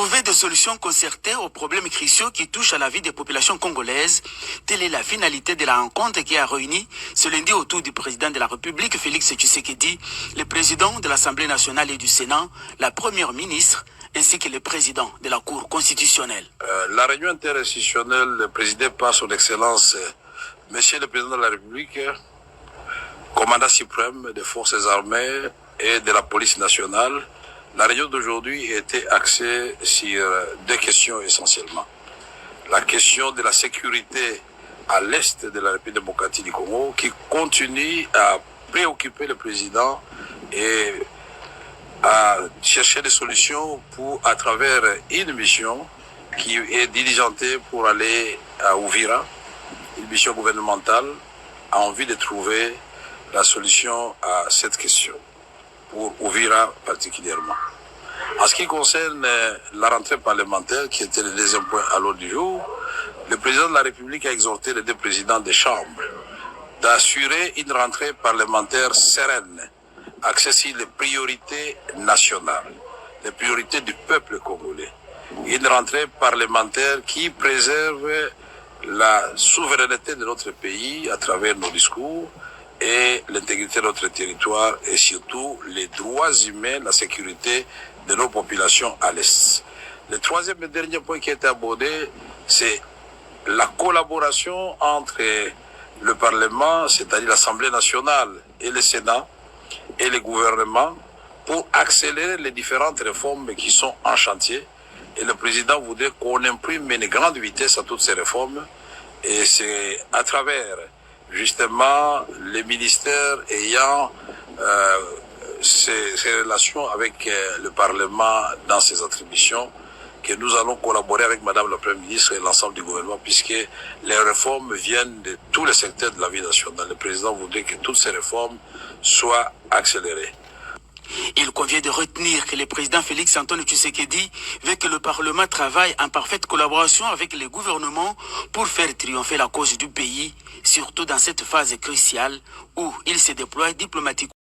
Trouver des solutions concertées aux problèmes cruciaux qui touchent à la vie des populations congolaises, telle est la finalité de la rencontre qui a réuni ce lundi autour du président de la République, Félix Tshisekedi, le président de l'Assemblée nationale et du Sénat, la première ministre, ainsi que le président de la Cour constitutionnelle. La réunion interinstitutionnelle présidée par son Excellence, Monsieur le Président de la République, commandant suprême des forces armées et de la police nationale, la réunion d'aujourd'hui était axée sur deux questions essentiellement. La question de la sécurité à l'est de la République démocratique du Congo qui continue à préoccuper le président et à chercher des solutions à travers une mission qui est diligentée pour aller à Uvira, une mission gouvernementale, a envie de trouver la solution à cette question, pour Uvira particulièrement. En ce qui concerne la rentrée parlementaire, qui était le deuxième point à l'ordre du jour, le président de la République a exhorté les deux présidents des chambres d'assurer une rentrée parlementaire sereine, axée sur les priorités nationales, les priorités du peuple congolais. Une rentrée parlementaire qui préserve la souveraineté de notre pays à travers nos discours et l'intégrité de notre territoire et surtout les droits humains, la sécurité de nos populations à l'Est. Le troisième et dernier point qui a été abordé, c'est la collaboration entre le Parlement, c'est-à-dire l'Assemblée nationale et le Sénat et le gouvernement pour accélérer les différentes réformes qui sont en chantier. Et le président voudrait qu'on imprime une grande vitesse à toutes ces réformes. Et c'est à travers justement les ministères ayant ces relations avec le Parlement dans ses attributions que nous allons collaborer avec Madame la Première ministre et l'ensemble du gouvernement puisque les réformes viennent de tous les secteurs de la vie nationale. Le président voudrait que toutes ces réformes soient accélérées. Il convient de retenir que le président Félix Antoine Tshisekedi veut que le Parlement travaille en parfaite collaboration avec le gouvernement pour faire triompher la cause du pays, surtout dans cette phase cruciale où il se déploie diplomatiquement.